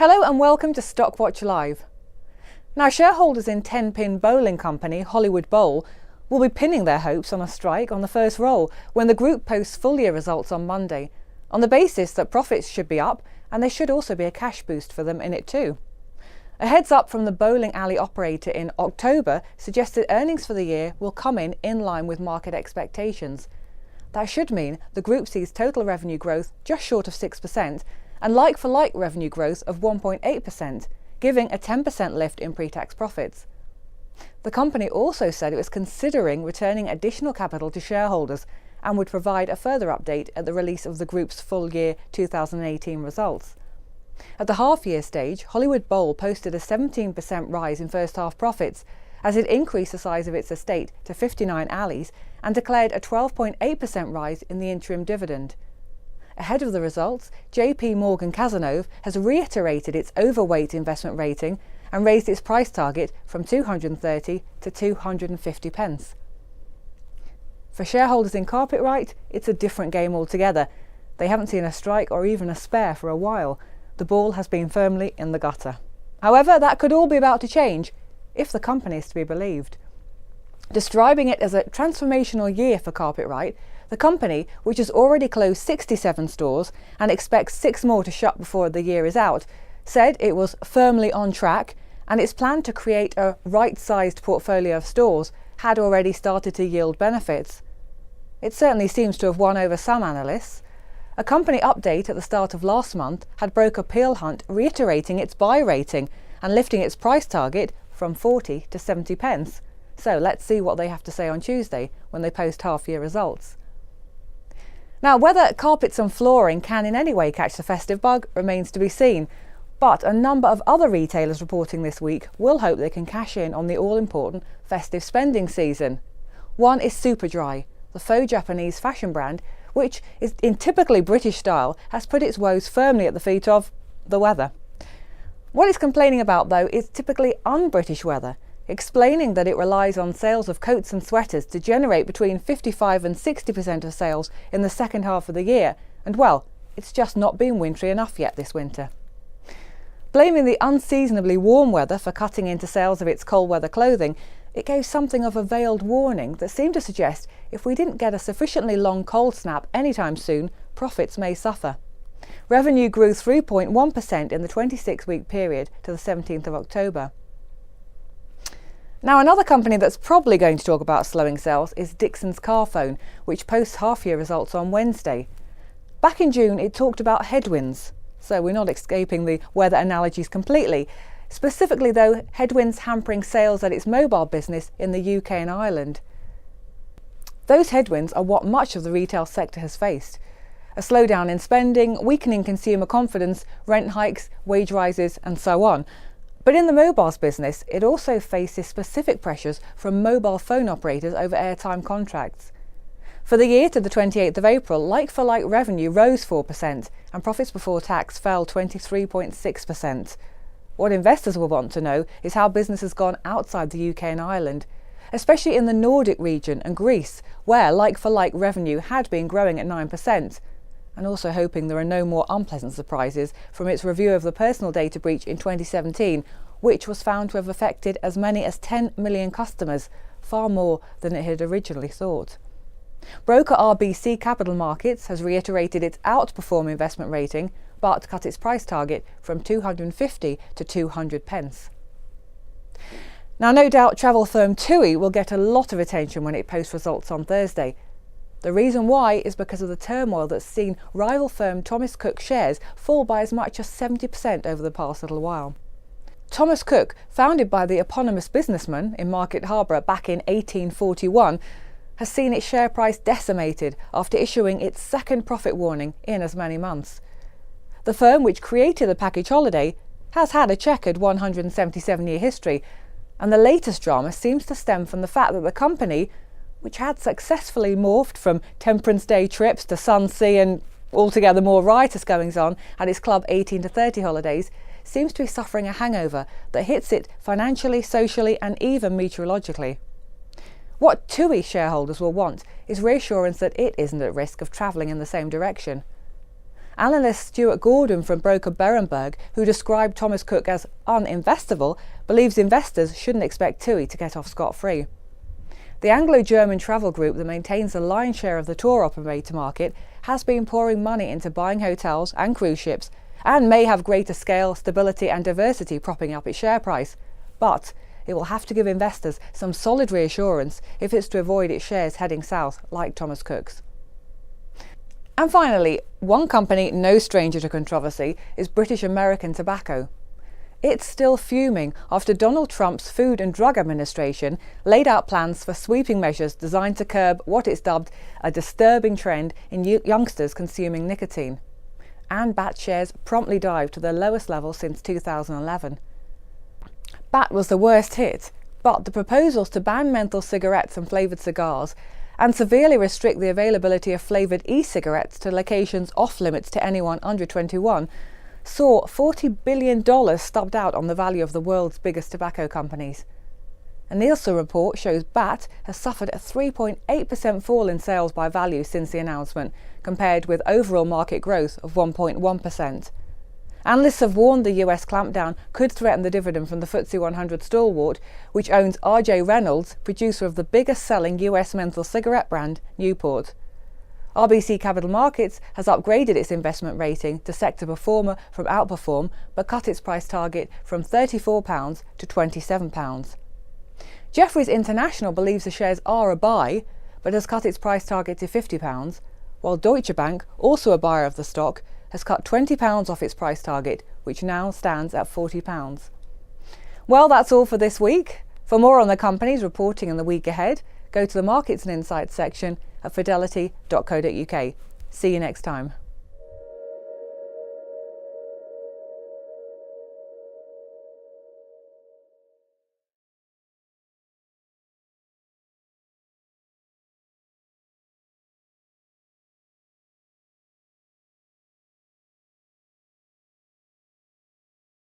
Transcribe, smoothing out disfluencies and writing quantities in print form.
Hello and welcome to Stockwatch Live. Now, shareholders in 10-pin bowling company Hollywood Bowl will be pinning their hopes on a strike on the first roll when the group posts full-year results on Monday, on the basis that profits should be up and there should also be a cash boost for them in it too. A heads up from the bowling alley operator in October suggested earnings for the year will come in line with market expectations. That should mean the group sees total revenue growth just short of 6% and like-for-like revenue growth of 1.8%, giving a 10% lift in pre-tax profits. The company also said it was considering returning additional capital to shareholders and would provide a further update at the release of the group's full-year 2018 results. At the half-year stage, Hollywood Bowl posted a 17% rise in first-half profits as it increased the size of its estate to 59 alleys and declared a 12.8% rise in the interim dividend. Ahead of the results, JP Morgan Cazenove has reiterated its overweight investment rating and raised its price target from 230 to 250 pence. For shareholders in Carpetright, it's a different game altogether. They haven't seen a strike or even a spare for a while. The ball has been firmly in the gutter. However, that could all be about to change, if the company is to be believed. Describing it as a transformational year for Carpetright, the company, which has already closed 67 stores and expects 6 more to shut before the year is out, said it was firmly on track and its plan to create a right-sized portfolio of stores had already started to yield benefits. It certainly seems to have won over some analysts. A company update at the start of last month had broker Peel Hunt reiterating its buy rating and lifting its price target from 40 to 70 pence. So let's see what they have to say on Tuesday when they post half-year results. Now, whether carpets and flooring can in any way catch the festive bug remains to be seen, but a number of other retailers reporting this week will hope they can cash in on the all-important festive spending season. One is Superdry, the faux Japanese fashion brand, which is in typically British style, has put its woes firmly at the feet of the weather. What it's complaining about, though, is typically un-British weather, explaining that it relies on sales of coats and sweaters to generate between 55 and 60% of sales in the second half of the year, and well, it's just not been wintry enough yet this winter. Blaming the unseasonably warm weather for cutting into sales of its cold weather clothing, it gave something of a veiled warning that seemed to suggest if we didn't get a sufficiently long cold snap anytime soon, profits may suffer. Revenue grew 3.1% in the 26-week period to the 17th of October. Now, another company that's probably going to talk about slowing sales is Dixons Carphone, which posts half-year results on Wednesday. Back in June, it talked about headwinds, so we're not escaping the weather analogies completely. Specifically, though, headwinds hampering sales at its mobile business in the UK and Ireland. Those headwinds are what much of the retail sector has faced. A slowdown in spending, weakening consumer confidence, rent hikes, wage rises, and so on. But in the mobiles business, it also faces specific pressures from mobile phone operators over airtime contracts. For the year to the 28th of April, like-for-like revenue rose 4% and profits before tax fell 23.6%. What investors will want to know is how business has gone outside the UK and Ireland, especially in the Nordic region and Greece, where like-for-like revenue had been growing at 9%. And also hoping there are no more unpleasant surprises from its review of the personal data breach in 2017, which was found to have affected as many as 10 million customers, far more than it had originally thought. Broker RBC Capital Markets has reiterated its outperform investment rating, but cut its price target from 250 to 200 pence. Now, no doubt travel firm TUI will get a lot of attention when it posts results on Thursday. The reason why is because of the turmoil that's seen rival firm Thomas Cook shares fall by as much as 70% over the past little while. Thomas Cook, founded by the eponymous businessman in Market Harbour back in 1841, has seen its share price decimated after issuing its second profit warning in as many months. The firm, which created the package holiday, has had a checkered 177-year history, and the latest drama seems to stem from the fact that the company, which had successfully morphed from Temperance Day trips to Sunsea and altogether more riotous goings-on at its Club 18 to 30 holidays, seems to be suffering a hangover that hits it financially, socially and even meteorologically. What TUI shareholders will want is reassurance that it isn't at risk of travelling in the same direction. Analyst Stuart Gordon from broker Berenberg, who described Thomas Cook as uninvestable, believes investors shouldn't expect TUI to get off scot-free. The Anglo-German travel group that maintains the lion's share of the tour operator market has been pouring money into buying hotels and cruise ships, and may have greater scale, stability and diversity propping up its share price. But it will have to give investors some solid reassurance if it's to avoid its shares heading south like Thomas Cook's. And finally, one company no stranger to controversy is British American Tobacco. It's still fuming after Donald Trump's Food and Drug Administration laid out plans for sweeping measures designed to curb what it's dubbed a disturbing trend in youngsters consuming nicotine. And BAT shares promptly dived to their lowest level since 2011. BAT was the worst hit, but the proposals to ban menthol cigarettes and flavoured cigars and severely restrict the availability of flavoured e-cigarettes to locations off-limits to anyone under 21 saw $40 billion stubbed out on the value of the world's biggest tobacco companies. A Nielsen report shows BAT has suffered a 3.8% fall in sales by value since the announcement, compared with overall market growth of 1.1%. Analysts have warned the US clampdown could threaten the dividend from the FTSE 100 stalwart, which owns R.J. Reynolds, producer of the biggest-selling US menthol cigarette brand, Newport. RBC Capital Markets has upgraded its investment rating to sector performer from outperform, but cut its price target from £34 to £27. Jefferies International believes the shares are a buy, but has cut its price target to £50, while Deutsche Bank, also a buyer of the stock, has cut £20 off its price target, which now stands at £40. Well, that's all for this week. For more on the companies reporting in the week ahead, go to the Markets and Insights section at fidelity.co.uk. See you next time.